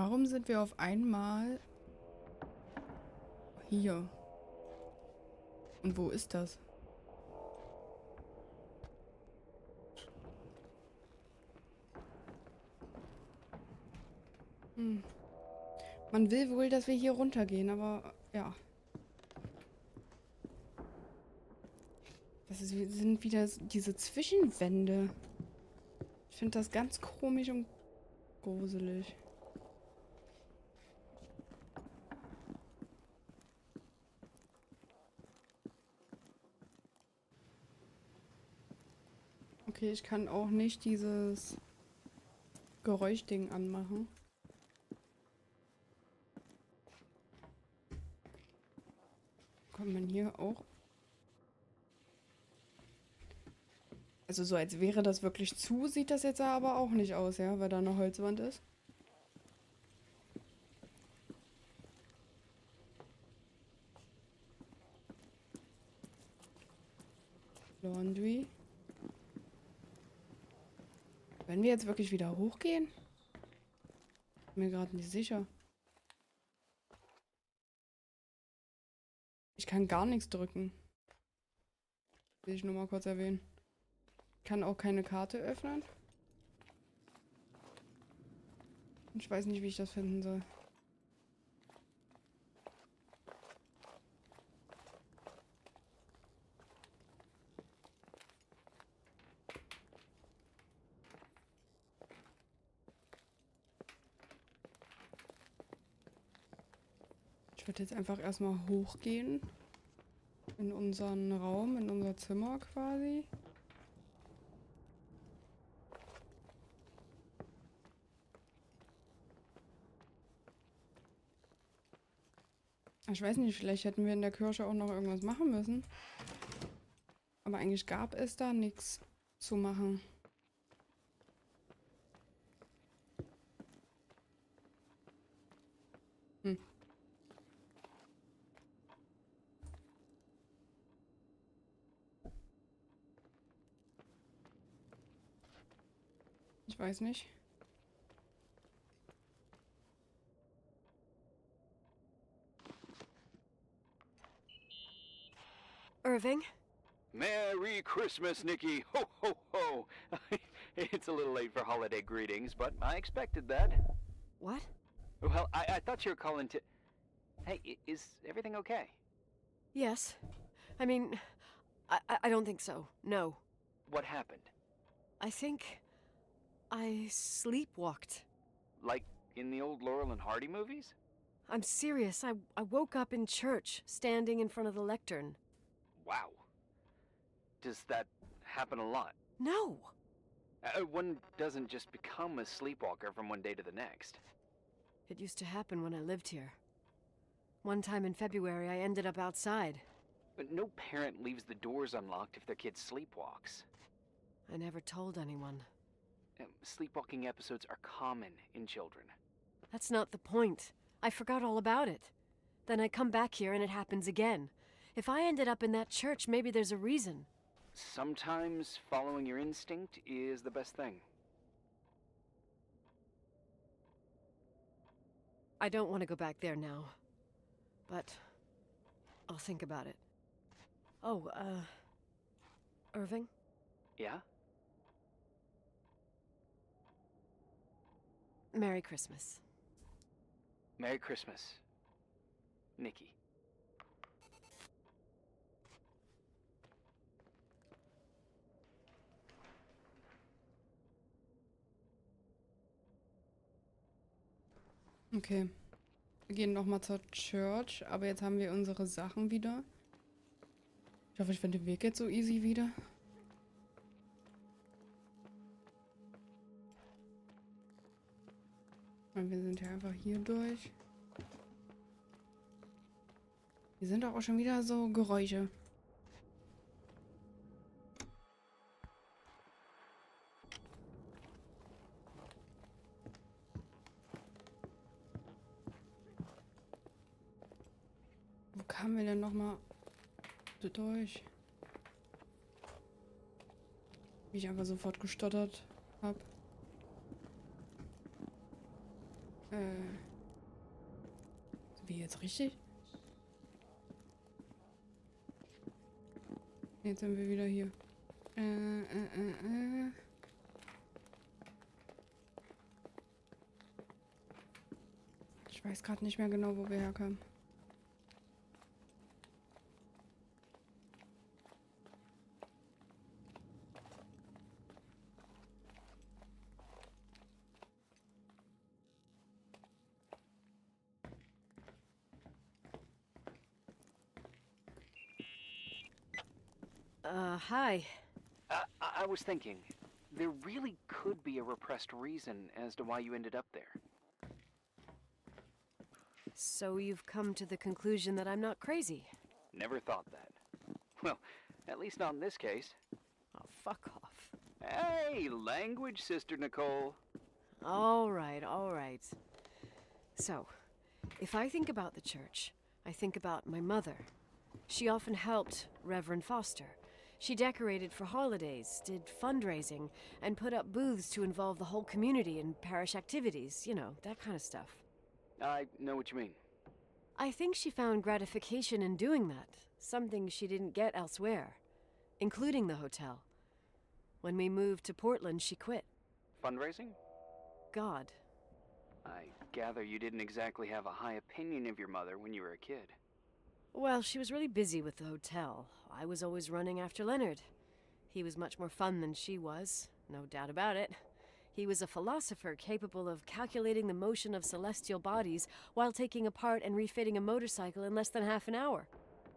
Warum sind wir auf einmal hier? Und wo ist das? Hm. Man will wohl, dass wir hier runtergehen, aber ja. Sind wieder diese Zwischenwände. Ich finde das ganz komisch und gruselig. Okay, ich kann auch nicht dieses Geräuschding anmachen. Kommt man hier auch? Also so als wäre das wirklich zu, sieht das jetzt aber auch nicht aus, ja, weil da eine Holzwand ist. Laundry. Wenn wir jetzt wirklich wieder hochgehen? Bin mir gerade nicht sicher. Ich kann gar nichts drücken. Will ich nur mal kurz erwähnen. Ich kann auch keine Karte öffnen. Ich weiß nicht, wie ich das finden soll. Ich würde jetzt einfach erstmal hochgehen. In unseren Raum, in unser Zimmer quasi. Ich weiß nicht, vielleicht hätten wir in der Kirche auch noch irgendwas machen müssen. Aber eigentlich gab es da nichts zu machen. Hm. Ich weiß nicht. Irving? Merry Christmas, Nikki! Ho, ho, ho! It's a little late for holiday greetings, but I expected that. What? Well, I thought you were calling to... Hey, is everything okay? Yes. I mean, I don't think so. No. What happened? I think I sleepwalked. Like in the old Laurel and Hardy movies? I'm serious. I woke up in church, standing in front of the lectern. Wow. Does that happen a lot? No. One doesn't just become a sleepwalker from one day to the next. It used to happen when I lived here. One time in February, I ended up outside. But no parent leaves the doors unlocked if their kid sleepwalks. I never told anyone. Sleepwalking episodes are common in children. That's not the point. I forgot all about it. Then I come back here and it happens again. If I ended up in that church, maybe there's a reason. Sometimes following your instinct is the best thing. I don't want to go back there now. But I'll think about it. Oh, Irving? Yeah? Merry Christmas. Merry Christmas, Nikki. Okay. Wir gehen nochmal zur Church, aber jetzt haben wir unsere Sachen wieder. Ich hoffe, ich finde den Weg jetzt so easy wieder. Und wir sind ja einfach hier durch. Hier sind doch auch schon wieder so Geräusche. Wo kamen wir denn nochmal durch? Wie ich einfach sofort gestottert habe. Wie jetzt richtig? Jetzt sind wir wieder hier. Ich weiß gerade nicht mehr genau, wo wir herkamen. Hi. I was thinking, there really could be a repressed reason as to why you ended up there. So you've come to the conclusion that I'm not crazy? Never thought that. Well, at least not in this case. Oh, fuck off. Hey, language, Sister Nicole. All right, all right. So, if I think about the church, I think about my mother. She often helped Reverend Foster. She decorated for holidays, did fundraising, and put up booths to involve the whole community in parish activities, you know, that kind of stuff. I know what you mean. I think she found gratification in doing that, something she didn't get elsewhere, including the hotel. When we moved to Portland, she quit. Fundraising? God. I gather you didn't exactly have a high opinion of your mother when you were a kid. Well, she was really busy with the hotel. I was always running after Leonard. He was much more fun than she was, no doubt about it. He was a philosopher capable of calculating the motion of celestial bodies while taking apart and refitting a motorcycle in less than half an hour.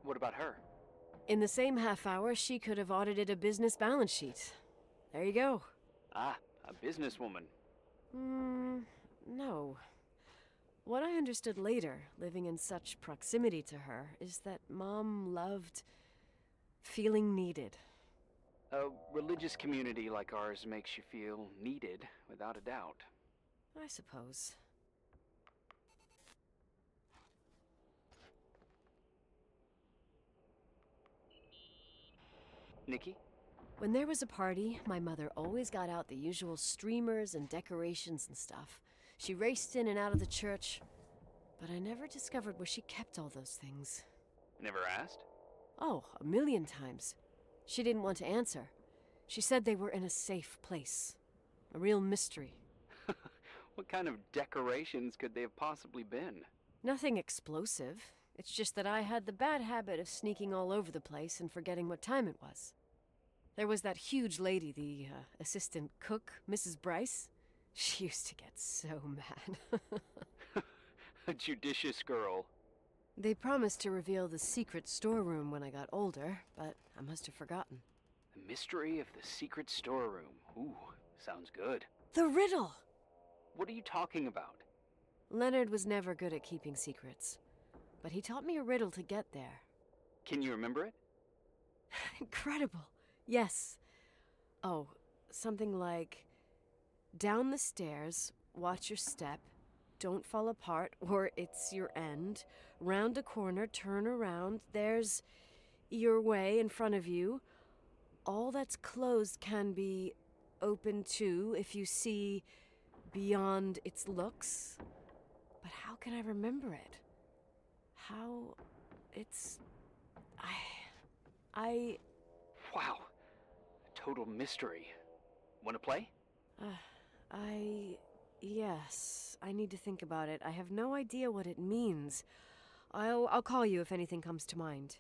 What about her? In the same half hour, she could have audited a business balance sheet. There you go. Ah, a businesswoman. No. What I understood later, living in such proximity to her, is that Mom loved feeling needed. A religious community like ours makes you feel needed, without a doubt. I suppose. Nikki? When there was a party, my mother always got out the usual streamers and decorations and stuff. She raced in and out of the church, but I never discovered where she kept all those things. Never asked? Oh, a million times. She didn't want to answer. She said they were in a safe place. A real mystery. What kind of decorations could they have possibly been? Nothing explosive. It's just that I had the bad habit of sneaking all over the place and forgetting what time it was. There was that huge lady, the assistant cook, Mrs. Bryce. She used to get so mad. A judicious girl. They promised to reveal the secret storeroom when I got older, but I must have forgotten. The mystery of the secret storeroom. Ooh, sounds good. The riddle! What are you talking about? Leonard was never good at keeping secrets, but he taught me a riddle to get there. Can you remember it? Incredible. Yes. Oh, something like, down the stairs, watch your step, don't fall apart or it's your end, round a corner, turn around, there's your way in front of you. All that's closed can be open too if you see beyond its looks. But how can I remember it? How it's... I... Wow. A total mystery. Want to play? Yes, I need to think about it. I have no idea what it means. I'll call you if anything comes to mind.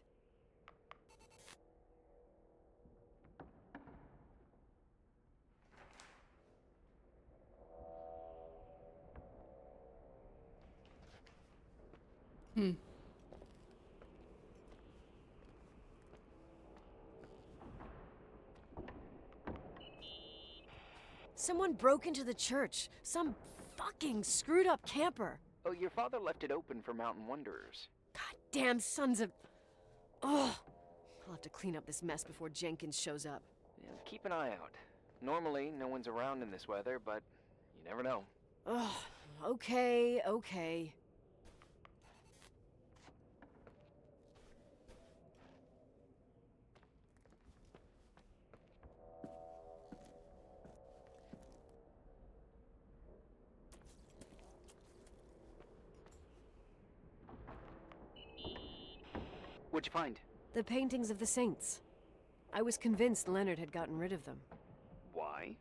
Someone broke into the church. Some fucking screwed up camper. Oh, your father left it open for mountain wanderers. Goddamn sons of... Ugh. I'll have to clean up this mess before Jenkins shows up. Yeah, keep an eye out. Normally, no one's around in this weather, but you never know. Ugh. Okay. What'd you find? The paintings of the saints. I was convinced Leonard had gotten rid of them. Why?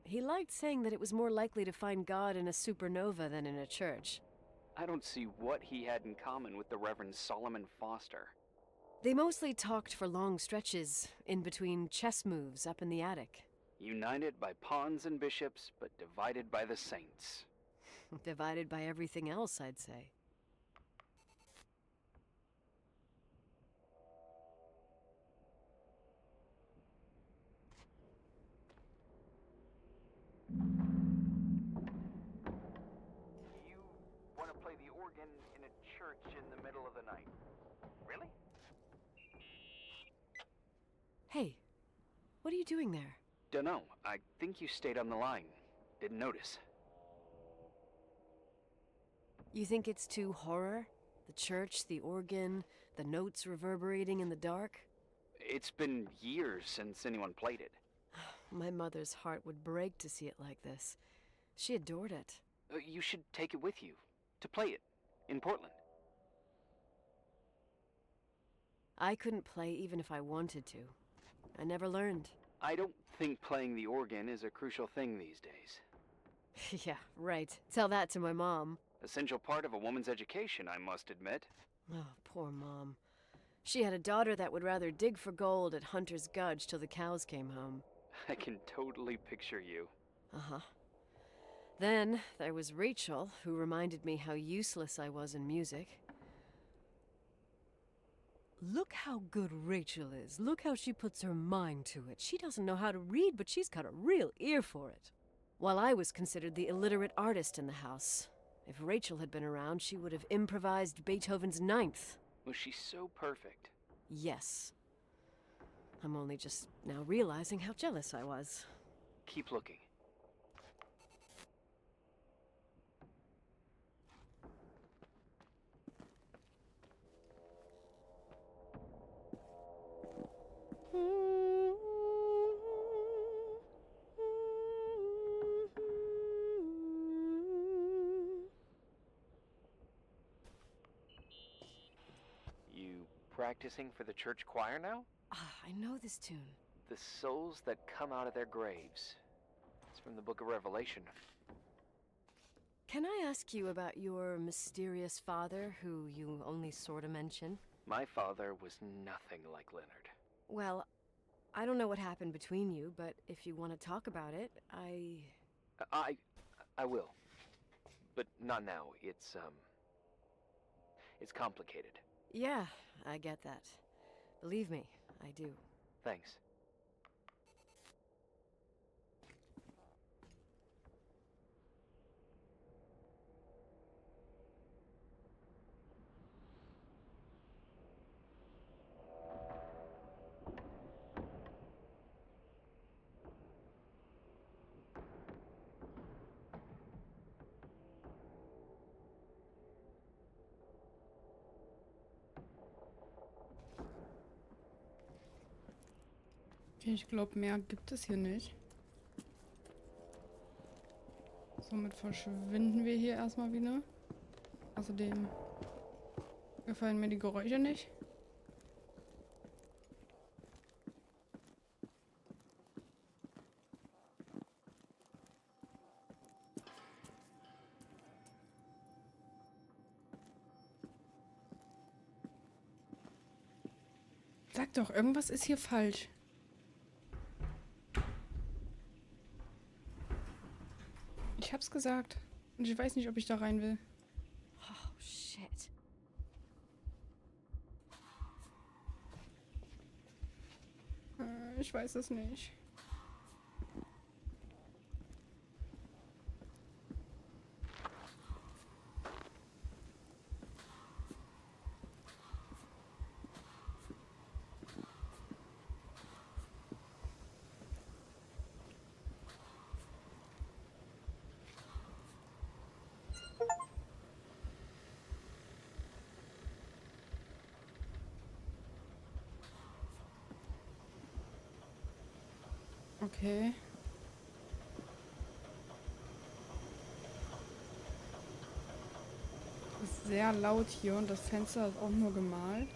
He liked saying that it was more likely to find God in a supernova than in a church. I don't see what he had in common with the Reverend Solomon Foster. They mostly talked for long stretches, in between chess moves up in the attic. United by pawns and bishops, but divided by the saints. Divided by everything else, I'd say. You want to play the organ in a church in the middle of the night? Really? Hey, what are you doing there? Dunno. I think you stayed on the line. Didn't notice. You think it's too horror? The church, the organ, the notes reverberating in the dark? It's been years since anyone played it. My mother's heart would break to see it like this. She adored it. You should take it with you. To play it. In Portland. I couldn't play even if I wanted to. I never learned. I don't think playing the organ is a crucial thing these days. Yeah, right. Tell that to my mom. Essential part of a woman's education, I must admit. Oh, poor Mom. She had a daughter that would rather dig for gold at Hunter's Gulch till the cows came home. I can totally picture you. Uh-huh. Then there was Rachel, who reminded me how useless I was in music. Look how good Rachel is. Look how she puts her mind to it. She doesn't know how to read, but she's got a real ear for it. While I was considered the illiterate artist in the house. If Rachel had been around, she would have improvised Beethoven's Ninth. Was she so perfect? Yes. I'm only just now realizing how jealous I was. Keep looking. You practicing for the church choir now? Ah, I know this tune. The souls that come out of their graves. It's from the book of Revelation. Can I ask you about your mysterious father, who you only sorta mention? My father was nothing like Leonard. Well, I don't know what happened between you, but if you want to talk about it, I will. But not now. It's complicated. Yeah, I get that. Believe me, I do. Thanks. Okay, ich glaube, mehr gibt es hier nicht. Somit verschwinden wir hier erstmal wieder. Außerdem gefallen mir die Geräusche nicht. Sag doch, irgendwas ist hier falsch. Ich hab's gesagt. Und ich weiß nicht, ob ich da rein will. Oh, shit. Ich weiß es nicht. Okay. Es ist sehr laut hier und das Fenster ist auch nur gemalt.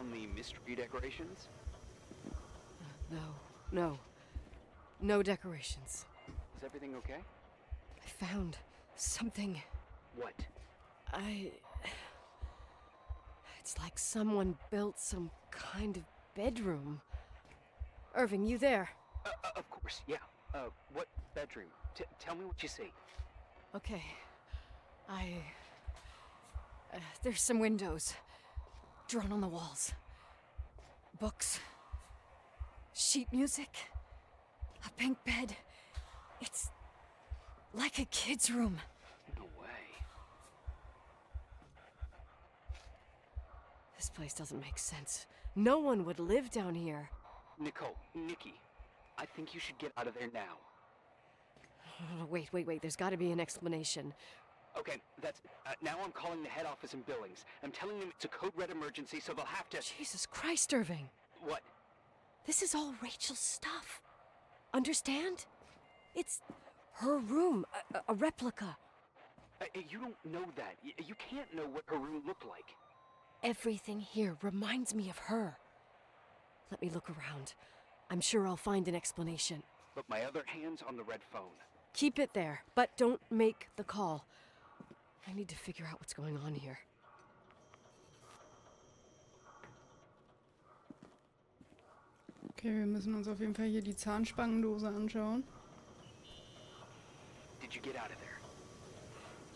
found the mystery decorations? No decorations. Is everything okay? I found something. What? It's like someone built some kind of bedroom. Irving, you there? Of course, yeah. What bedroom? Tell me what you see. Okay. There's some windows drawn on the walls. Books. Sheet music. A pink bed. It's like a kid's room. No way. This place doesn't make sense. No one would live down here. Nikki, I think you should get out of there now. Wait. There's got to be an explanation. Okay, that's now I'm calling the head office in Billings. I'm telling them it's a code red emergency, so they'll have to... Jesus Christ, Irving. What? This is all Rachel's stuff. Understand? It's her room, a replica. You don't know that. You can't know what her room looked like. Everything here reminds me of her. Let me look around. I'm sure I'll find an explanation. But my other hand's on the red phone. Keep it there, but don't make the call. I need to figure out what's going on here. Okay, wir müssen uns auf jeden Fall hier die Zahnspangendose anschauen. Did you get out of there?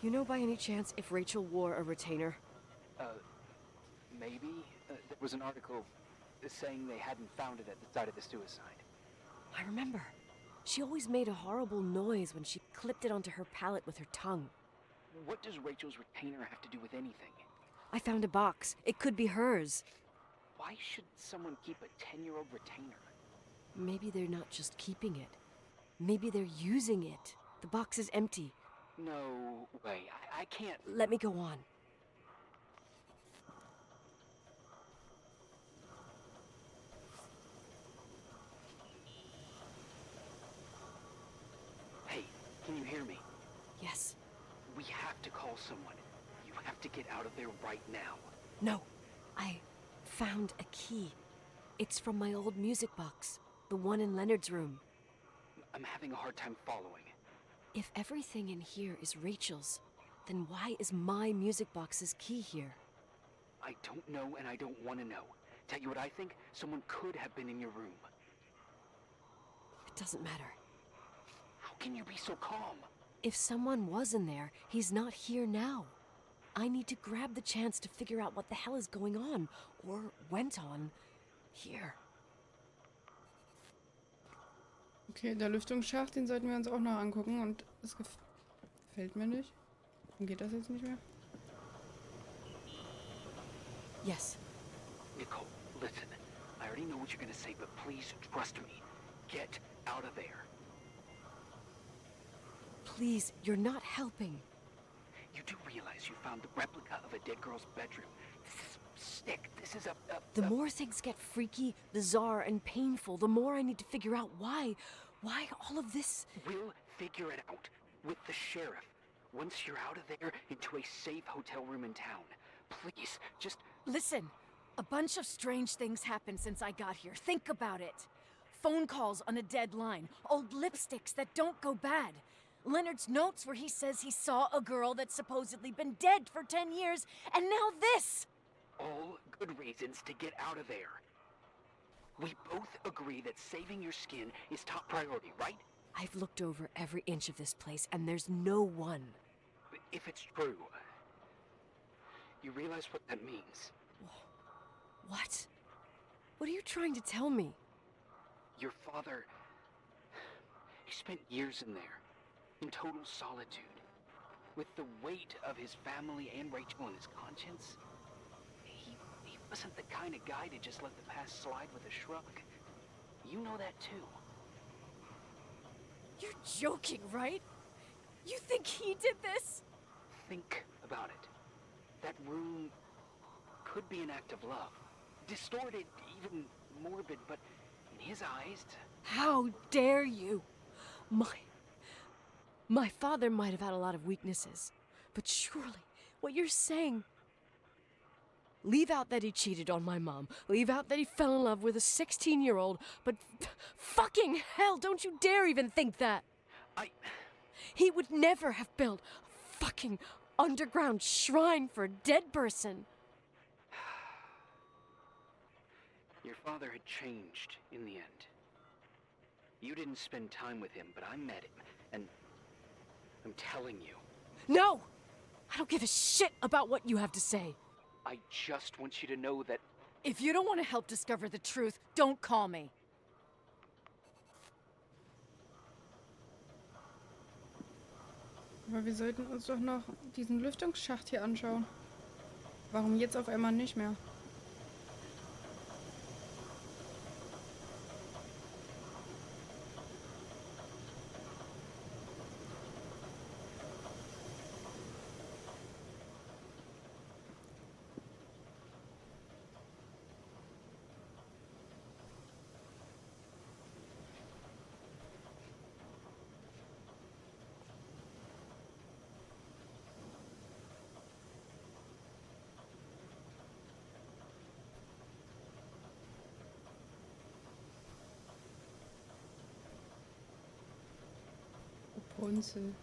You know by any chance if Rachel wore a retainer? Maybe. There was an article saying they hadn't found it at the site of the suicide. I remember. She always made a horrible noise when she clipped it onto her palate with her tongue. What does Rachel's retainer have to do with anything? I found a box. It could be hers. Why should someone keep a 10-year-old retainer? Maybe they're not just keeping it. Maybe they're using it. The box is empty. No way. I can't... Let me go on. Hey, can you hear me? Yes. We have to call someone. You have to get out of there right now. No. I found a key. It's from my old music box. The one in Leonard's room. I'm having a hard time following. If everything in here is Rachel's, then why is my music box's key here? I don't know and I don't want to know. Tell you what I think? Someone could have been in your room. It doesn't matter. How can you be so calm? If someone was in there, he's not here now. I need to grab the chance to figure out what the hell is going on, or went on, here. Okay, der Lüftungsschacht, den sollten wir uns auch noch angucken und es gefällt mir nicht. Dann geht das jetzt nicht mehr? Yes. Nicole, listen. I already know what you're gonna say, but please trust me. Get out of there. Please, you're not helping. You do realize you found the replica of a dead girl's bedroom. This is sick. This is The more things get freaky, bizarre, and painful, the more I need to figure out why all of this... We'll figure it out. With the sheriff. Once you're out of there, into a safe hotel room in town. Please, just... Listen, a bunch of strange things happened since I got here. Think about it. Phone calls on a dead line, old lipsticks that don't go bad. Leonard's notes where he says he saw a girl that's supposedly been dead for 10 years, and now this! All good reasons to get out of there. We both agree that saving your skin is top priority, right? I've looked over every inch of this place, and there's no one. If it's true, you realize what that means. What? What are you trying to tell me? Your father... He spent years in there, in total solitude. With the weight of his family and Rachel on his conscience. He wasn't the kind of guy to just let the past slide with a shrug. You know that too. You're joking, right? You think he did this? Think about it. That room could be an act of love. Distorted, even morbid, but in his eyes... How dare you? My father might have had a lot of weaknesses, but surely what you're saying... Leave out that he cheated on my mom. Leave out that he fell in love with a 16-year-old. But fucking hell, don't you dare even think that. He would never have built a fucking underground shrine for a dead person. Your father had changed in the end. You didn't spend time with him, but I met him, and I'm telling you. No! I don't give a shit about what you have to say. I just want you to know that... If you don't want to help discover the truth, don't call me. Aber wir sollten uns doch noch diesen Lüftungsschacht hier anschauen. Warum jetzt auf einmal nicht mehr? Rapunzel.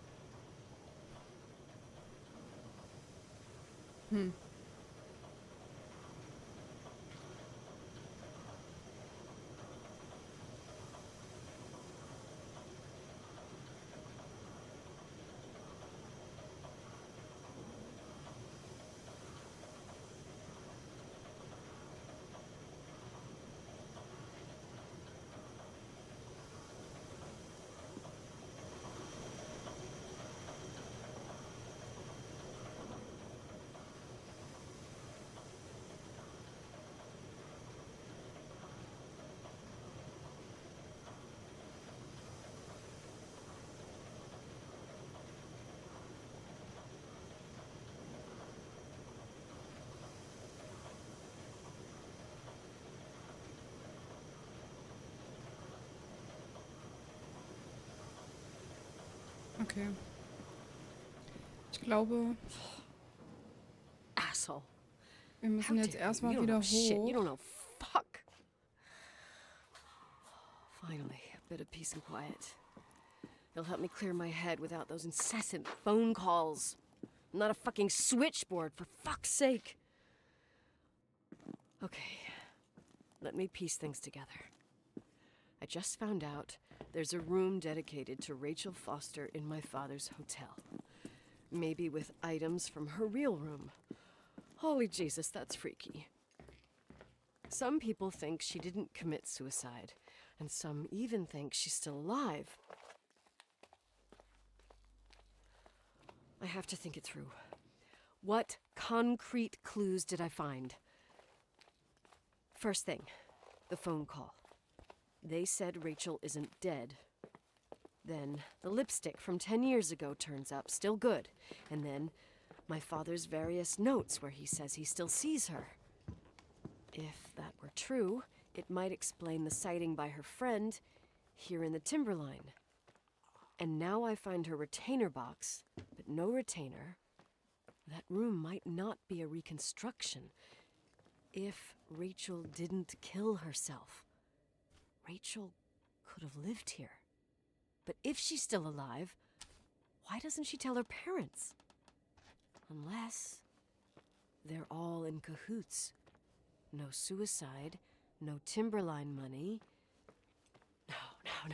Okay. Ich glaube, Asshole. wir müssen jetzt erstmal wieder Shit, you hoch. don't know fuck. Finally, a bit of peace and quiet. It'll help me clear my head without those incessant phone calls. I'm not a fucking switchboard, for fuck's sake. Okay, let me piece things together. I just found out there's a room dedicated to Rachel Foster in my father's hotel. Maybe with items from her real room. Holy Jesus, that's freaky. Some people think she didn't commit suicide, and some even think she's still alive. I have to think it through. What concrete clues did I find? First thing, the phone call. They said Rachel isn't dead. Then the lipstick from 10 years ago turns up, still good. And then my father's various notes where he says he still sees her. If that were true, it might explain the sighting by her friend here in the timberline. And now I find her retainer box, but no retainer. That room might not be a reconstruction. If Rachel didn't kill herself, Rachel could have lived here. But if she's still alive, why doesn't she tell her parents? Unless they're all in cahoots. No suicide, no timberline money.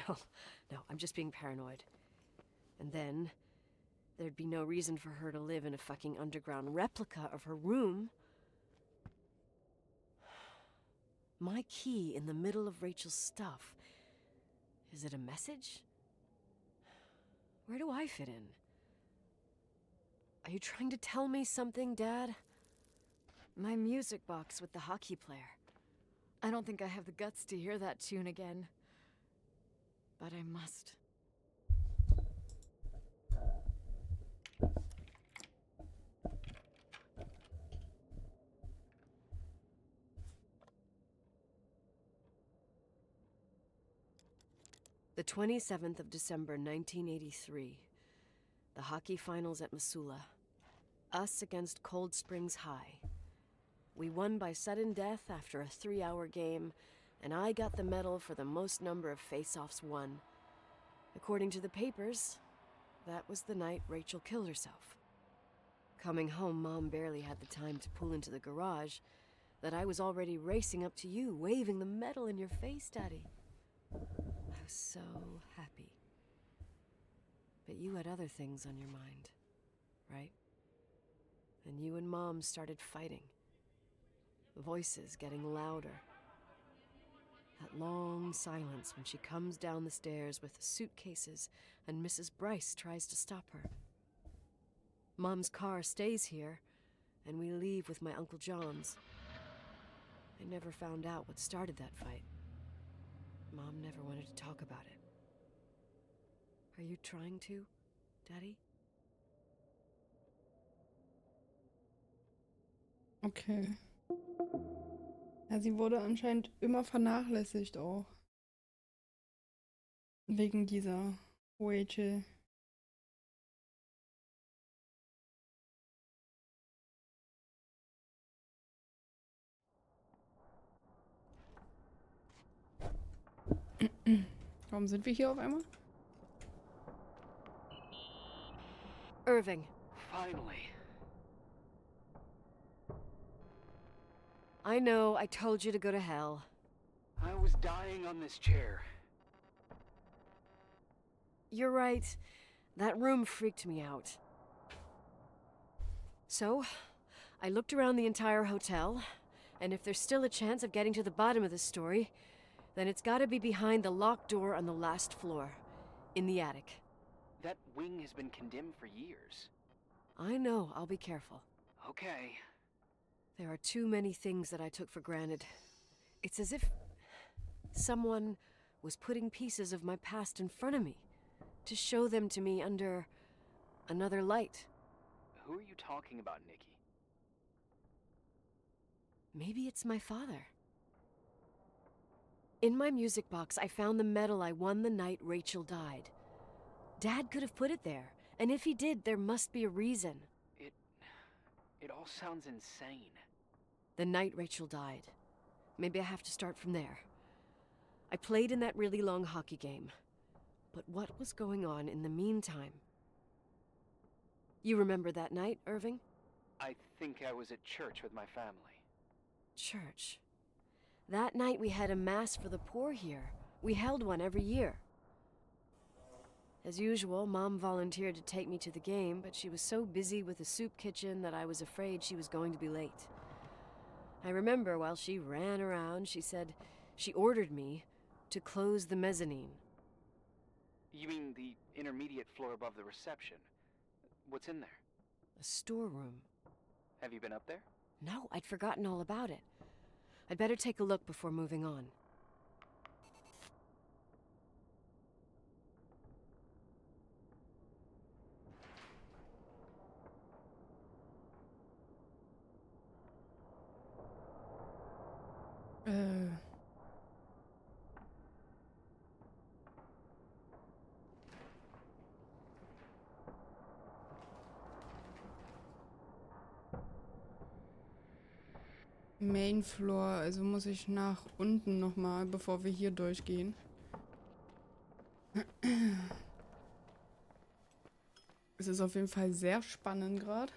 No, I'm just being paranoid. And then there'd be no reason for her to live in a fucking underground replica of her room. My key in the middle of Rachel's stuff. Is it a message? Where do I fit in? Are you trying to tell me something, Dad? My music box with the hockey player. I don't think I have the guts to hear that tune again. But I must. The 27th of December, 1983. The hockey finals at Missoula. Us against Cold Springs High. We won by sudden death after a 3-hour game, and I got the medal for the most number of face-offs won. According to the papers, that was the night Rachel killed herself. Coming home, Mom barely had the time to pull into the garage that I was already racing up to you, waving the medal in your face, Daddy. I was so happy. But you had other things on your mind, right? And you and Mom started fighting. Voices getting louder. That long silence when she comes down the stairs with the suitcases and Mrs. Bryce tries to stop her. Mom's car stays here, and we leave with my Uncle John's. I never found out what started that fight. Mom never wanted to talk about it. Are you trying to, Daddy? Okay. Ja, sie wurde anscheinend immer vernachlässigt auch. Wegen dieser Rachel. Warum sind wir hier auf einmal? Irving. Finally. I know, I told you to go to hell. I was dying on this chair. You're right. That room freaked me out. So, I looked around the entire hotel, and if there's still a chance of getting to the bottom of this story, then it's gotta be behind the locked door on the last floor, in the attic. That wing has been condemned for years. I know, I'll be careful. Okay. There are too many things that I took for granted. It's as if someone was putting pieces of my past in front of me, to show them to me under another light. Who are you talking about, Nikki? Maybe it's my father. In my music box, I found the medal I won the night Rachel died. Dad could have put it there, and if he did, there must be a reason. It all sounds insane. The night Rachel died. Maybe I have to start from there. I played in that really long hockey game. But what was going on in the meantime? You remember that night, Irving? I think I was at church with my family. Church. That night we had a mass for the poor here. We held one every year. As usual, Mom volunteered to take me to the game, but she was so busy with the soup kitchen that I was afraid she was going to be late. I remember while she ran around, she said she ordered me to close the mezzanine. You mean the intermediate floor above the reception? What's in there? A storeroom. Have you been up there? No, I'd forgotten all about it. I'd better take a look before moving on. Main Floor, also muss ich nach unten nochmal, bevor wir hier durchgehen. Es ist auf jeden Fall sehr spannend gerade.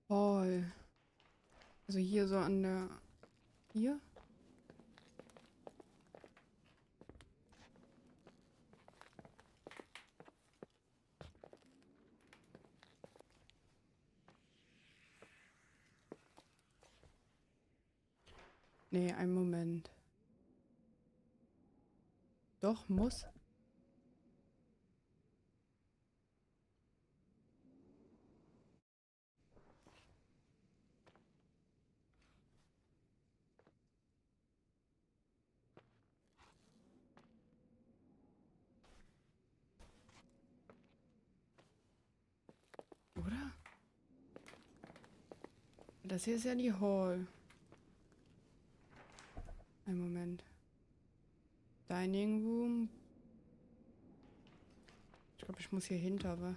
Hall. Also hier so an der... Hier? Nee, einen Moment. Doch, muss. das hier ist ja die Hall. Einen Moment. Dining Room. Ich glaube, ich muss hier hinter, aber...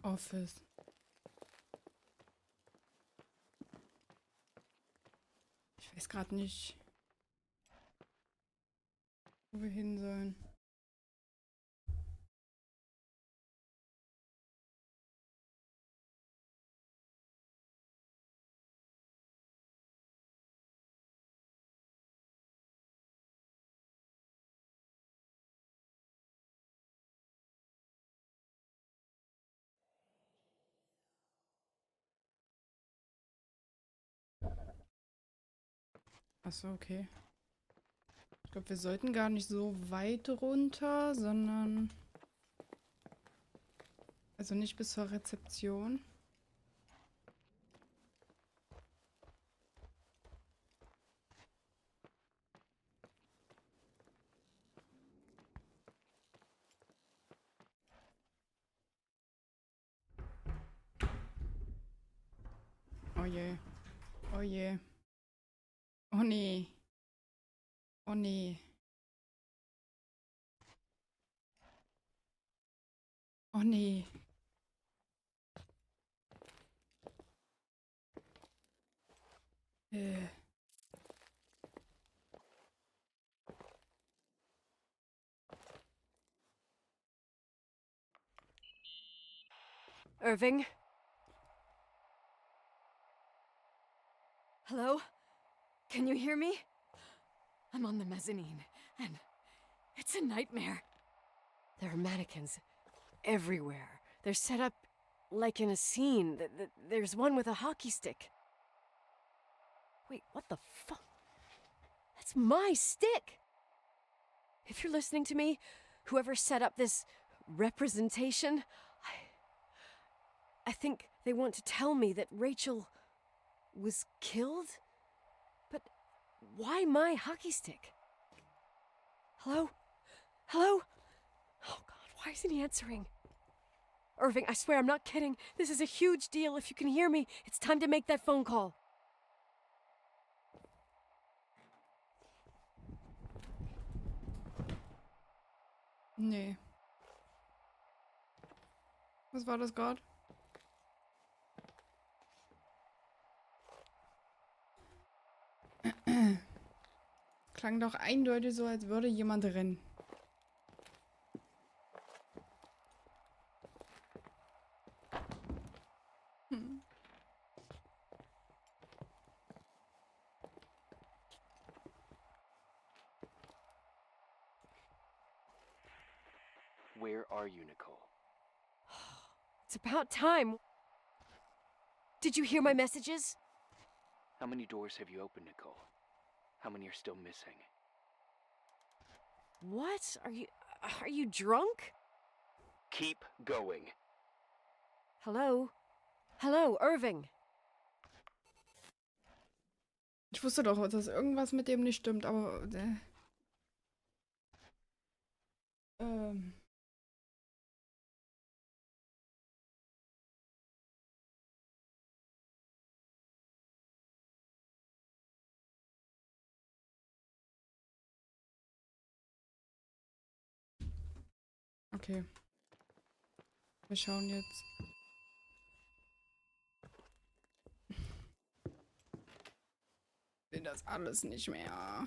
Office. Ich weiß gerade nicht, wo wir hin sollen. Achso, okay. Ich glaube, wir sollten gar nicht so weit runter, sondern... Also nicht bis zur Rezeption. Oh je. Oh je. Oh nee. Oh nee. Oh nee. Äh. Irving? Hello? Can you hear me? I'm on the mezzanine, and it's a nightmare. There are mannequins everywhere. They're set up like in a scene. There's one with a hockey stick. Wait, what the fuck? That's my stick! If you're listening to me, whoever set up this representation, I think they want to tell me that Rachel was killed? But why my hockey stick? Hello? Hello? Oh God, why isn't he answering? Irving, I swear I'm not kidding. This is a huge deal. If you can hear me, it's time to make that phone call. Nee. Was war das gerade? Klang doch eindeutig so, als würde jemand rennen. Where are you, Nicole? It's about time. Did you hear my messages? How many doors have you opened, Nicole? How many are still missing? What? Are you drunk? Keep going. Hello? Hello, Irving. Ich wusste doch, dass irgendwas mit dem nicht stimmt, aber... Okay. Wir schauen jetzt. Ich will das alles nicht mehr.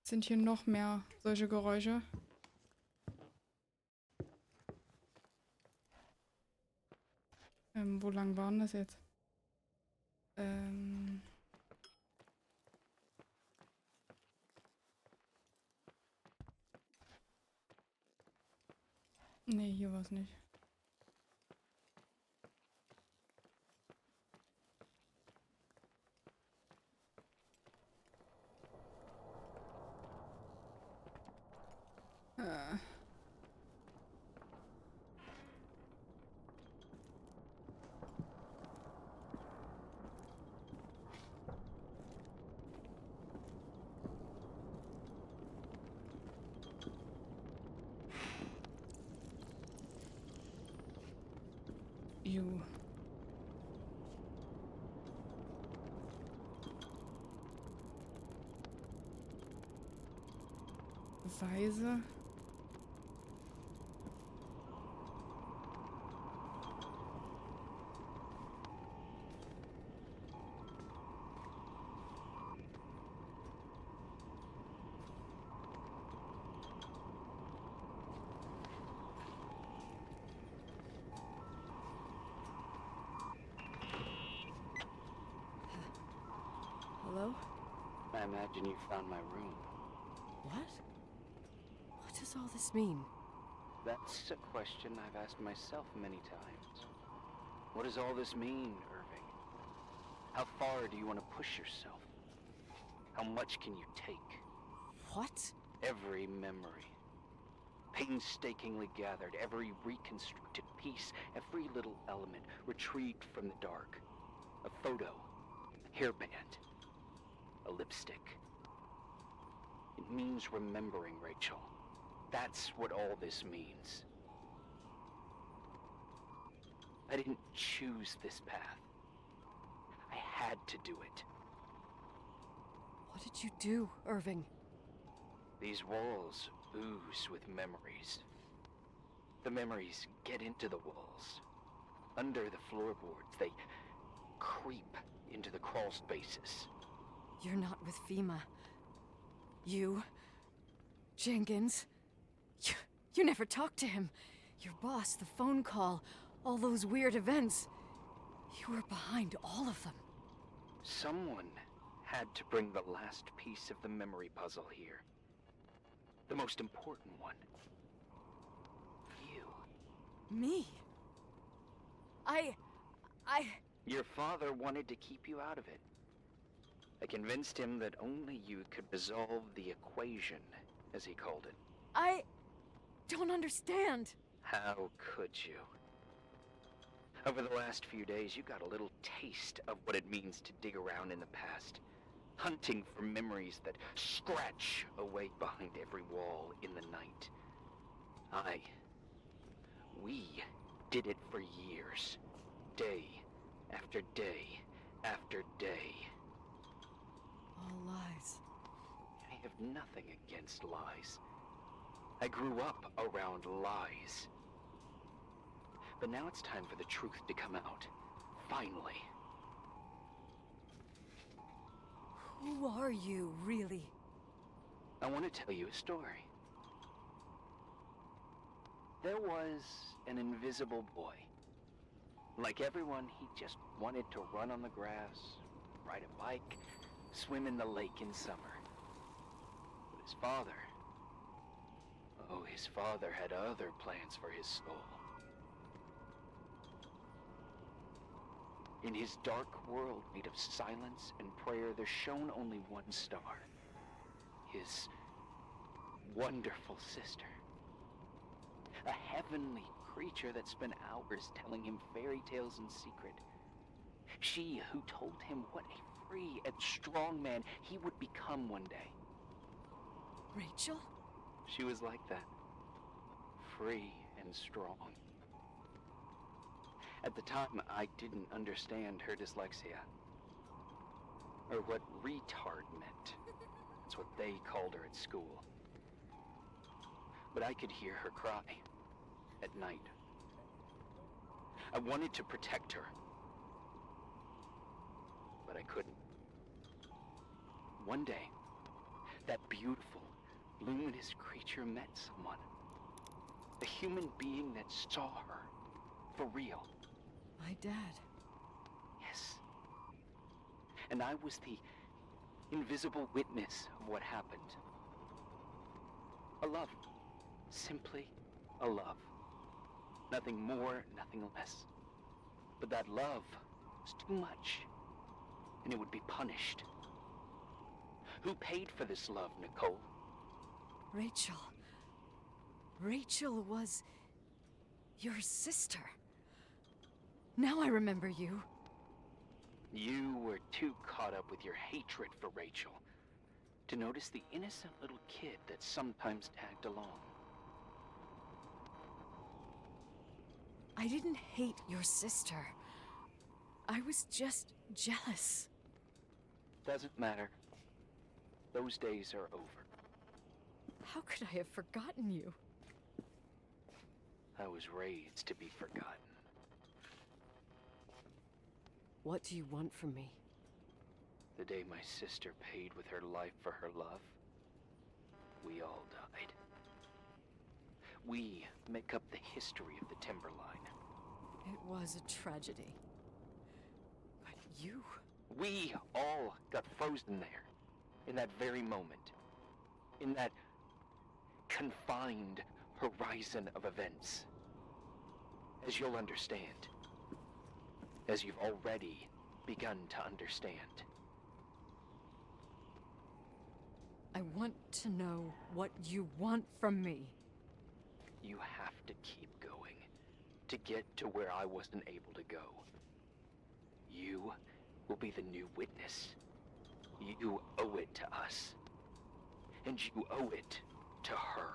Sind hier noch mehr solche Geräusche? Wo lang waren das jetzt? Nee, hier war es nicht. you? Beweise? Hello? I imagine you found my room. What? What does all this mean? That's a question I've asked myself many times. What does all this mean, Irving? How far do you want to push yourself? How much can you take? What? Every memory. Painstakingly gathered, every reconstructed piece, every little element retrieved from the dark. A photo, a hairband, a lipstick. It means remembering, Rachel. That's what all this means. I didn't choose this path. I had to do it. What did you do, Irving? These walls ooze with memories. The memories get into the walls. Under the floorboards, they creep into the crawl spaces. You're not with FEMA. You... Jenkins... You never talked to him. Your boss, the phone call, all those weird events. You were behind all of them. Someone had to bring the last piece of the memory puzzle here. The most important one. You. Me? Your father wanted to keep you out of it. I convinced him that only you could resolve the equation, as he called it. I don't understand. How could you? Over the last few days, you got a little taste of what it means to dig around in the past, hunting for memories that scratch away behind every wall in the night. We did it for years, day after day after day. All lies. I have nothing against lies. I grew up around lies. But now it's time for the truth to come out. Finally. Who are you, really? I want to tell you a story. There was an invisible boy. Like everyone, he just wanted to run on the grass, ride a bike, swim in the lake in summer. But his father... oh, his father had other plans for his soul. In his dark world made of silence and prayer, there shone only one star. His wonderful sister. A heavenly creature that spent hours telling him fairy tales in secret. She who told him what a free and strong man he would become one day. Rachel? She was like that. Free and strong. At the time, I didn't understand her dyslexia. Or what retard meant. That's what they called her at school. But I could hear her cry. At night. I wanted to protect her. But I couldn't. One day, that beautiful, luminous creature met someone. A human being that saw her. For real. My dad. Yes. And I was the invisible witness of what happened. A love. Simply a love. Nothing more, nothing less. But that love was too much, and it would be punished. Who paid for this love, Nicole? Rachel. Rachel was... your sister. Now I remember you. You were too caught up with your hatred for Rachel to notice the innocent little kid that sometimes tagged along. I didn't hate your sister. I was just jealous. Doesn't matter. Those days are over. How could I have forgotten you? I was raised to be forgotten. What do you want from me? The day my sister paid with her life for her love, we all died. We make up the history of the Timberline. It was a tragedy. But you... We all got frozen there, in that very moment. In that confined horizon of events. As you'll understand. As you've already begun to understand. I want to know what you want from me. You have to keep going to get to where I wasn't able to go. You will be the new witness. You owe it to us. And you owe it to her.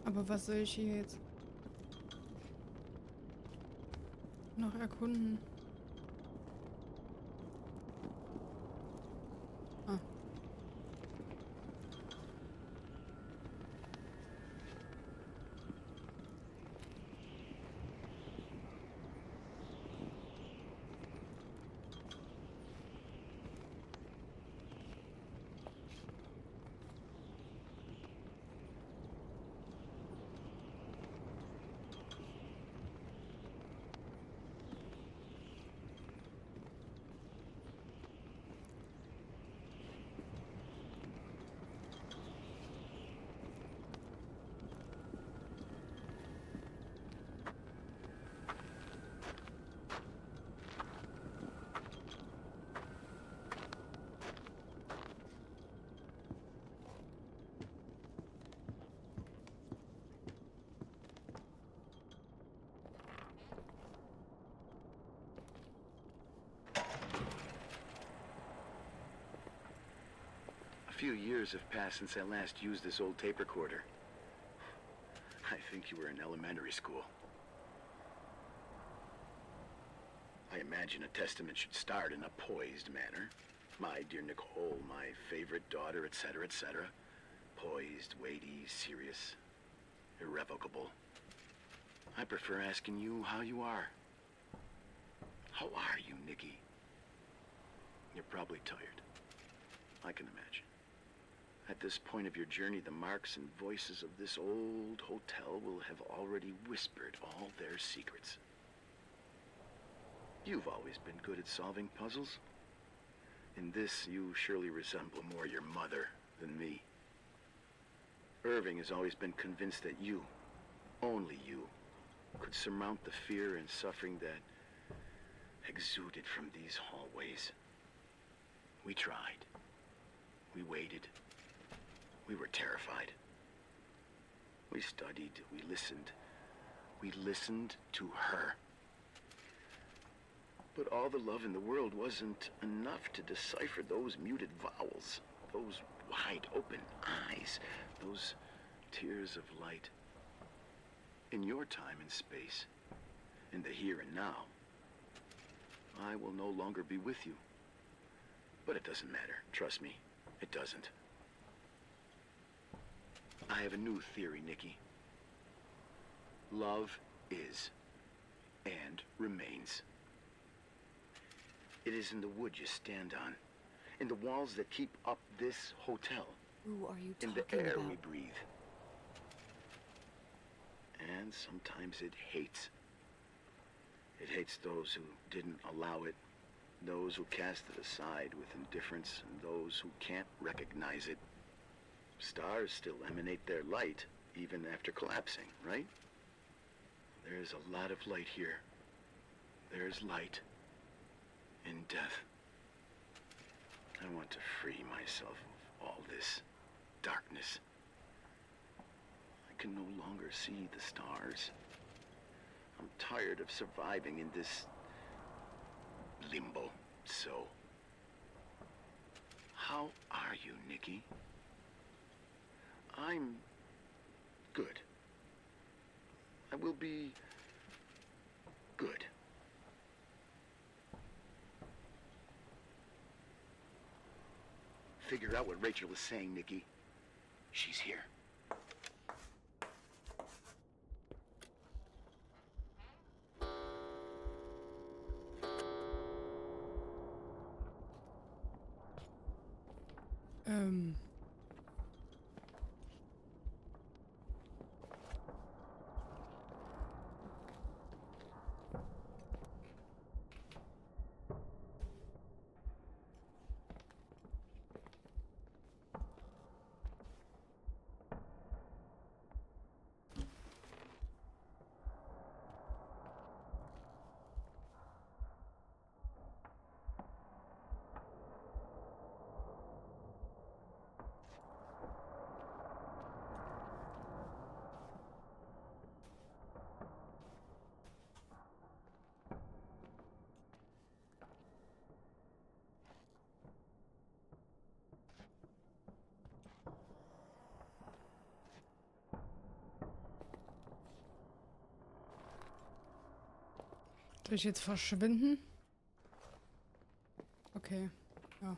Aber was soll ich hier jetzt noch erkunden? Ah. A few years have passed since I last used this old tape recorder. I think you were in elementary school. I imagine a testament should start in a poised manner. My dear Nicole, my favorite daughter, etc., etc. Poised, weighty, serious, irrevocable. I prefer asking you how you are. How are you, Nikki? You're probably tired. I can imagine. At this point of your journey, the marks and voices of this old hotel will have already whispered all their secrets. You've always been good at solving puzzles. In this, you surely resemble more your mother than me. Irving has always been convinced that you, only you, could surmount the fear and suffering that exuded from these hallways. We tried. We waited. We were terrified. We studied. We listened. We listened to her. But all the love in the world wasn't enough to decipher those muted vowels, those wide open eyes, those tears of light. In your time and space, in the here and now, I will no longer be with you. But it doesn't matter. Trust me, it doesn't. I have a new theory, Nikki. Love is and remains. It is in the wood you stand on, in the walls that keep up this hotel, Who are you in talking the air about? we breathe. And sometimes it hates. It hates those who didn't allow it, those who cast it aside with indifference, and those who can't recognize it. Stars still emanate their light, even after collapsing, right? There's a lot of light here. There's light in death. I want to free myself of all this darkness. I can no longer see the stars. I'm tired of surviving in this limbo. So, how are you, Nikki? I'm good. I will be good. Figure out what Rachel is saying, Nikki. She's here. Soll ich jetzt verschwinden? Okay, ja.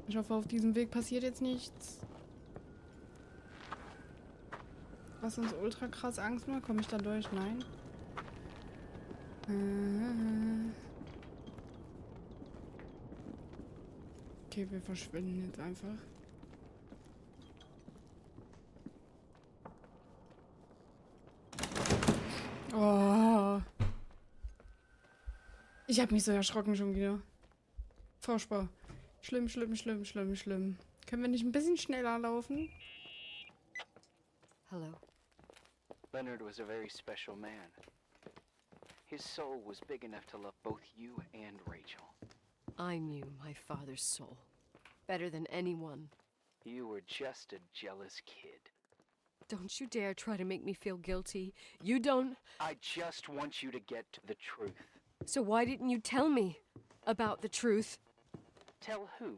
Ich hoffe, auf diesem Weg passiert jetzt nichts. Was uns ultra krass Angst macht. Komme ich da durch? Nein. Okay, wir verschwinden jetzt einfach. Oh. Ich habe mich so erschrocken schon wieder. Furchtbar. Schlimm, schlimm, schlimm, schlimm, schlimm. Können wir nicht ein bisschen schneller laufen? Hello. Leonard was a very special man. His soul was big enough to love both you and Rachel. I knew my father's soul better than anyone. You were just a jealous kid. Don't you dare try to make me feel guilty. You don't... I just want you to get to the truth. So why didn't you tell me about the truth? Tell who?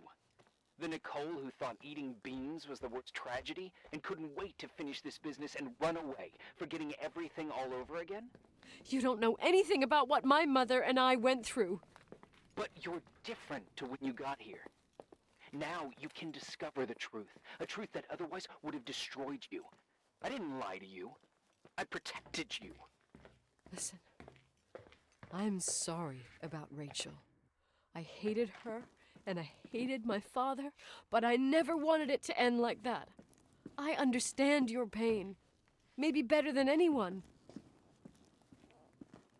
The Nicole who thought eating beans was the worst tragedy and couldn't wait to finish this business and run away, forgetting everything all over again? You don't know anything about what my mother and I went through. But you're different to when you got here. Now you can discover the truth, a truth that otherwise would have destroyed you. I didn't lie to you. I protected you. Listen, I'm sorry about Rachel. I hated her, and I hated my father, but I never wanted it to end like that. I understand your pain, maybe better than anyone.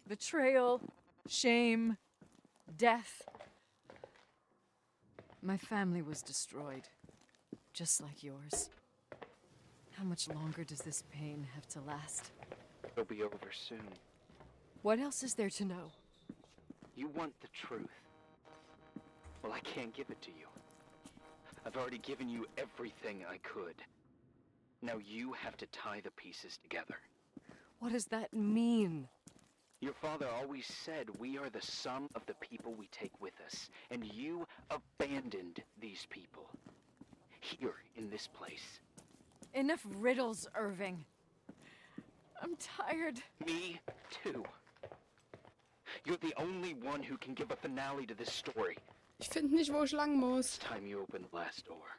Betrayal, shame, death. My family was destroyed, just like yours. How much longer does this pain have to last? It'll be over soon. What else is there to know? You want the truth. Well, I can't give it to you. I've already given you everything I could. Now you have to tie the pieces together. What does that mean? Your father always said we are the sum of the people we take with us, and you abandoned these people. Here, in this place. Enough riddles, Irving. I'm tired. Me too. You're the only one who can give a finale to this story. Ich finde nicht, wo ich lang muss. It's time you open the last door.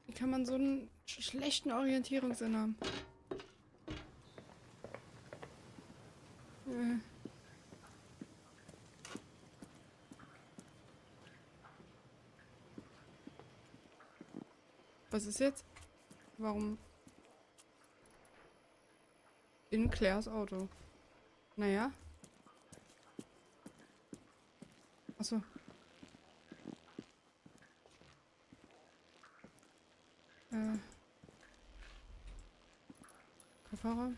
Wie kann man so einen schlechten Orientierungssinn haben? Was ist jetzt? Warum? In Claires Auto. Naja. Achso. Kofferraum.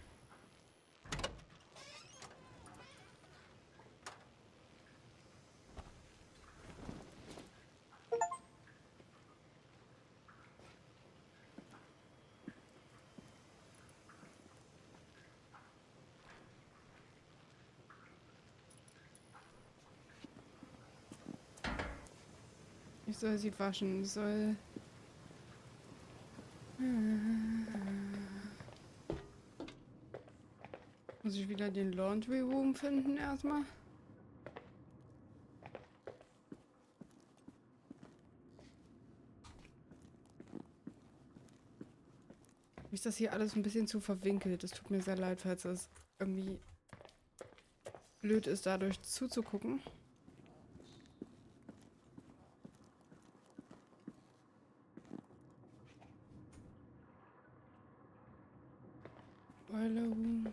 Ich soll sie waschen. Ich soll... Muss ich wieder den Laundry Room finden erstmal? Ist das hier alles ein bisschen zu verwinkelt? Es tut mir sehr leid, falls es irgendwie blöd ist, dadurch zuzugucken. Boiler Room.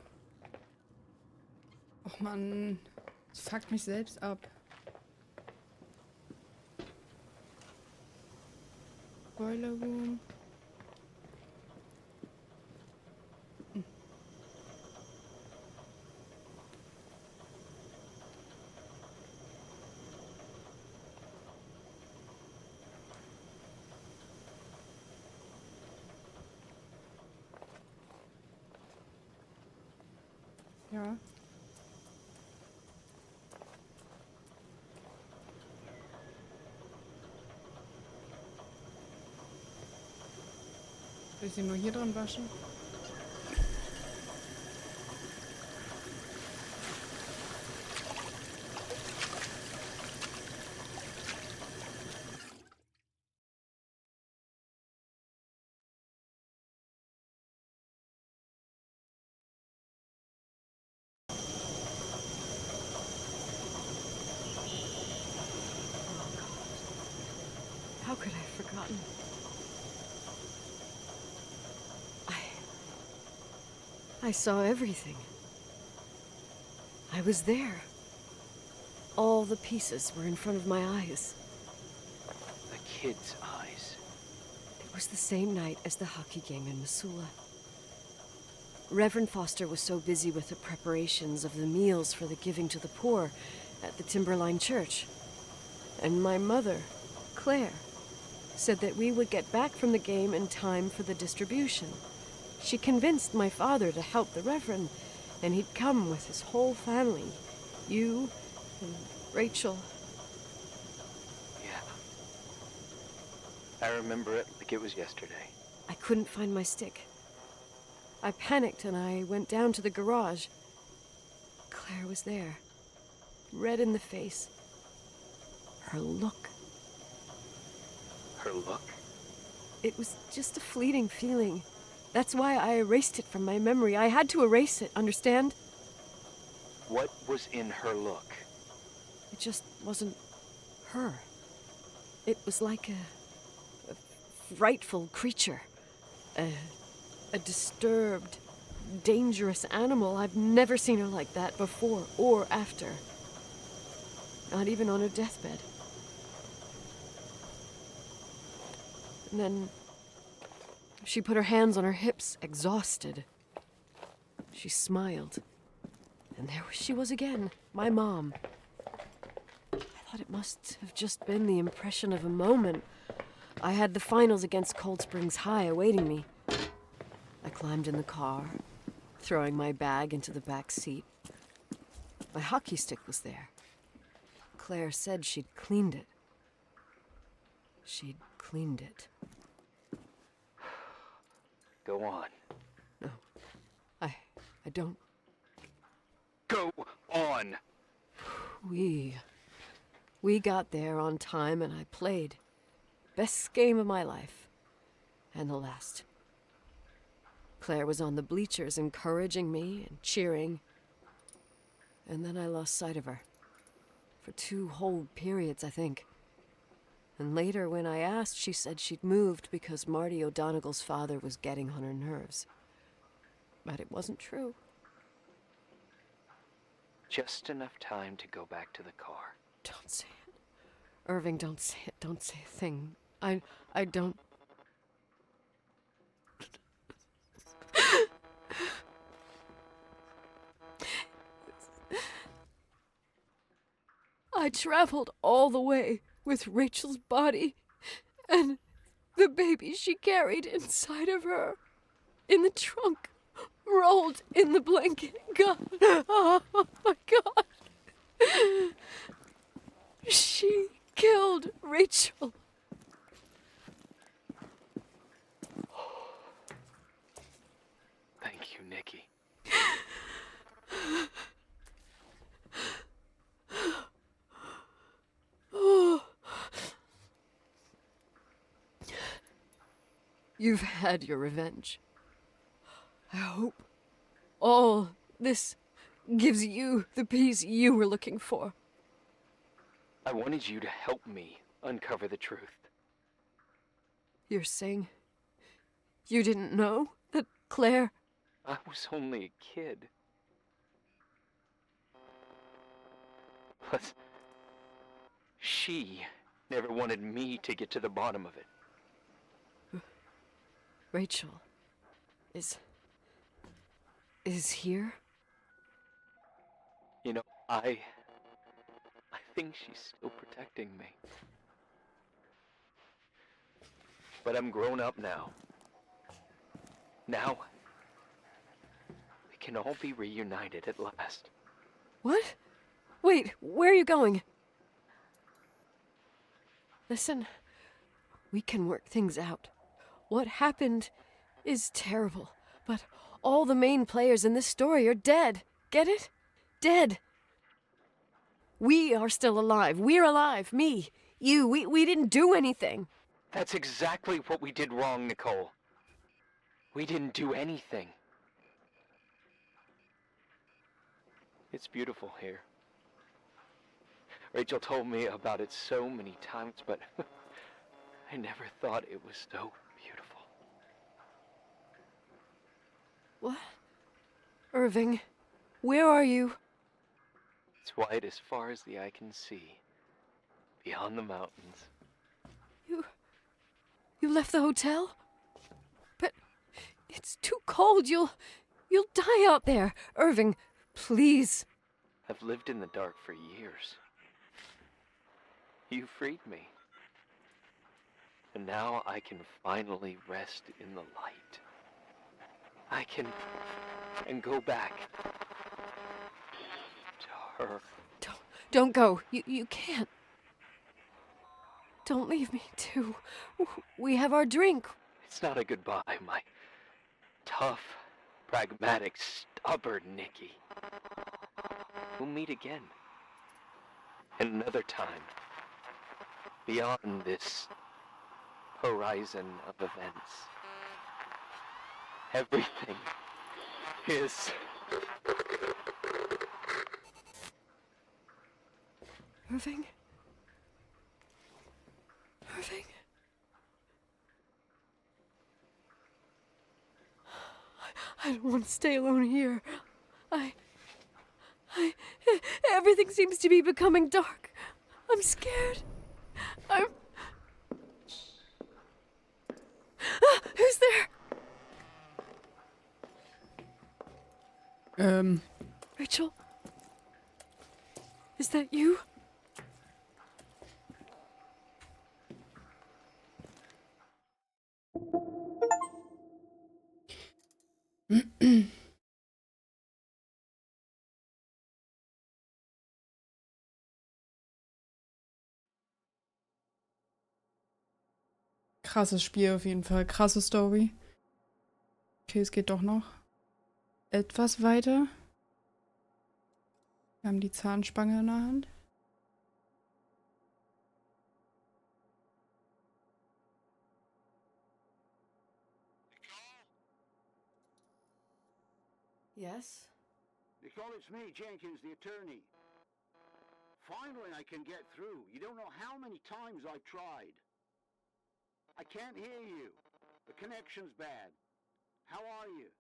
Och man, das fuckt mich selbst ab. Boiler Room. Ja. Soll ich sie nur hier dran waschen? How could I have forgotten? I saw everything. I was there. All the pieces were in front of my eyes. A kid's eyes. It was the same night as the hockey game in Missoula. Reverend Foster was so busy with the preparations of the meals for the giving to the poor at the Timberline Church. And my mother, Claire, said that we would get back from the game in time for the distribution. She convinced my father to help the Reverend, and he'd come with his whole family. You and Rachel. Yeah. I remember it like it was yesterday. I couldn't find my stick. I panicked and I went down to the garage. Claire was there, red in the face. Her look. Her look? It was just a fleeting feeling. That's why I erased it from my memory. I had to erase it, understand? What was in her look? It just wasn't her. It was like a frightful creature. A disturbed, dangerous animal. I've never seen her like that before or after. Not even on her deathbed. And then she put her hands on her hips, exhausted. She smiled. And there she was again, my mom. I thought it must have just been the impression of a moment. I had the finals against Cold Springs High awaiting me. I climbed in the car, throwing my bag into the back seat. My hockey stick was there. Claire said she'd cleaned it. She'd cleaned it. Go on. No, I don't. Go on! We got there on time and I played. Best game of my life. And the last. Claire was on the bleachers encouraging me and cheering. And then I lost sight of her. For 2 whole periods, I think. And later, when I asked, she said she'd moved because Marty O'Donegal's father was getting on her nerves. But it wasn't true. Just enough time to go back to the car. Don't say it. Irving, don't say it. Don't say a thing. I don't... I traveled all the way with Rachel's body and the baby she carried inside of her in the trunk, rolled in the blanket. God, oh my God. She killed Rachel. Thank you, Nikki. You've had your revenge. I hope all this gives you the peace you were looking for. I wanted you to help me uncover the truth. You're saying you didn't know that Claire... I was only a kid. Plus, she never wanted me to get to the bottom of it. Rachel is here? You know, I think she's still protecting me. But I'm grown up now. Now, we can all be reunited at last. What? Wait, where are you going? Listen, we can work things out. What happened is terrible, but all the main players in this story are dead. Get it? Dead. We are still alive. We're alive. Me, you, we didn't do anything. That's exactly what we did wrong, Nicole. We didn't do anything. It's beautiful here. Rachel told me about it so many times, but I never thought it was so beautiful. What? Irving, where are you? It's white as far as the eye can see, beyond the mountains. You left the hotel? But it's too cold. You'll die out there. Irving, please. I've lived in the dark for years. You freed me. And now I can finally rest in the light. I can go back to her. Don't go. You can't. Don't leave me, too. We have our drink. It's not a goodbye, my tough, pragmatic, stubborn Nikki. We'll meet again. And another time. Beyond this horizon of events. Everything is... Irving? Irving? I don't want to stay alone here. Everything seems to be becoming dark. I'm scared. Who's there? Rachel? Is that you? Krasses Spiel auf jeden Fall. Krasse Story. Okay, es geht doch noch etwas weiter. Wir haben die Zahnspange in der Hand. Yes? Nicole, it's me, Jenkins, the attorney. Finally, I can get through. You don't know how many times I've tried. I can't hear you. The connection's bad. How are you?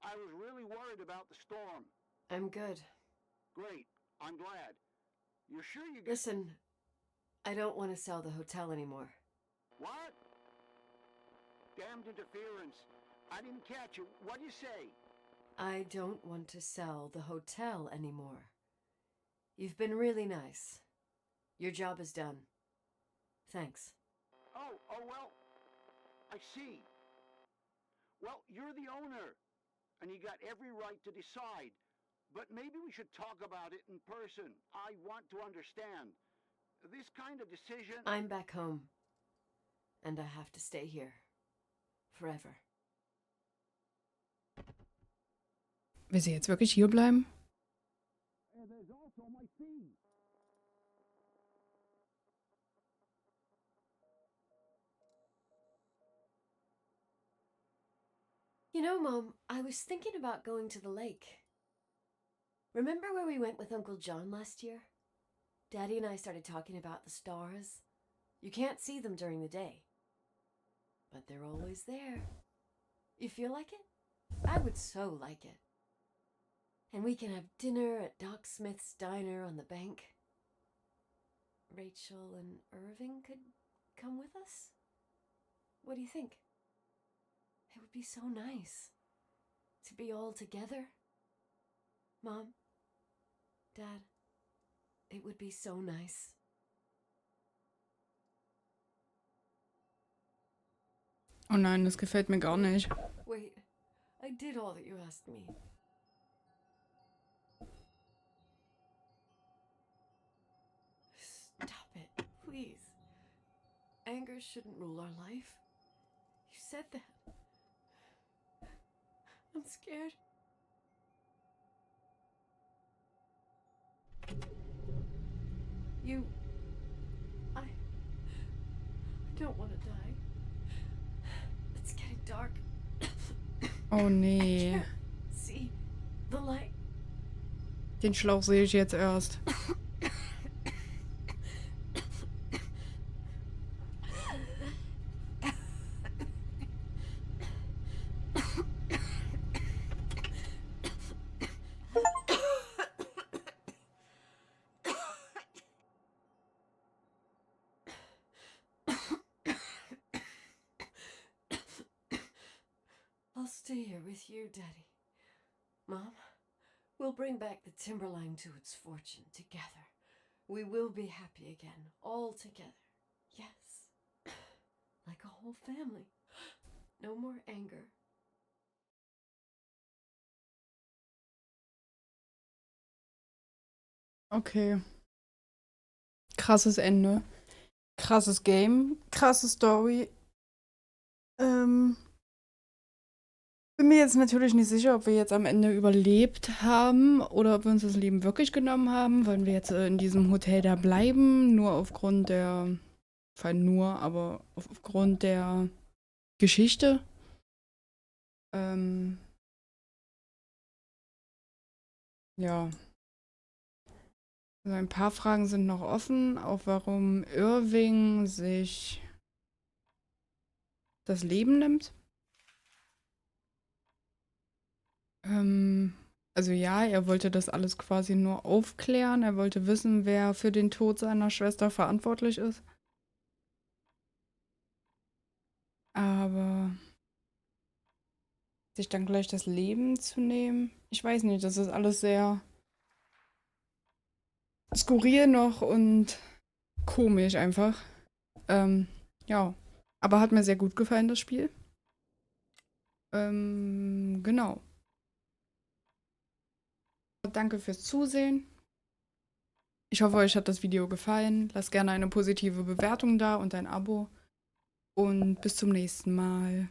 I was really worried about the storm. I'm good. Great. I'm glad. You're sure you Listen, I don't want to sell the hotel anymore. What? Damned interference. I didn't catch you. What'd you say? I don't want to sell the hotel anymore. You've been really nice. Your job is done. Thanks. Oh, well, I see. Well, you're the owner, and you got every right to decide. But maybe we should talk about it in person. I want to understand. This kind of decision... I'm back home. And I have to stay here. Forever. Will sie jetzt wirklich hier bleiben? And there's also my fee. You know, Mom, I was thinking about going to the lake. Remember where we went with Uncle John last year? Daddy and I started talking about the stars. You can't see them during the day. But they're always there. You feel like it? I would so like it. And we can have dinner at Doc Smith's diner on the bank. Rachel and Irving could come with us? What do you think? It would be so nice to be all together. Mom, Dad, it would be so nice. Oh nein, das gefällt mir gar nicht. Wait, I did all that you asked me. Stop it, please. Anger shouldn't rule our life. You said that. I'm scared. I don't want to die. It's getting dark. Oh nee. See the light. Den Schlauch sehe ich jetzt erst. I'll stay here with you, Daddy. Mom, we'll bring back the Timberline to its fortune together. We will be happy again, all together. Yes. Like a whole family. No more anger. Okay. Krasses Ende. Krasses Game. Krasse Story. Bin mir jetzt natürlich nicht sicher, ob wir jetzt am Ende überlebt haben oder ob wir uns das Leben wirklich genommen haben. Wollen wir jetzt in diesem Hotel da bleiben? Nur aufgrund der... aber aufgrund der Geschichte. Ja. Also ein paar Fragen sind noch offen, auch warum Irving sich das Leben nimmt. Also ja, er wollte das alles quasi nur aufklären. Er wollte wissen, wer für den Tod seiner Schwester verantwortlich ist. Aber sich dann gleich das Leben zu nehmen, ich weiß nicht, das ist alles sehr skurril noch und komisch einfach. Ja, aber hat mir sehr gut gefallen, das Spiel. Genau. Danke fürs Zusehen. Ich hoffe, euch hat das Video gefallen. Lasst gerne eine positive Bewertung da und ein Abo. Und bis zum nächsten Mal.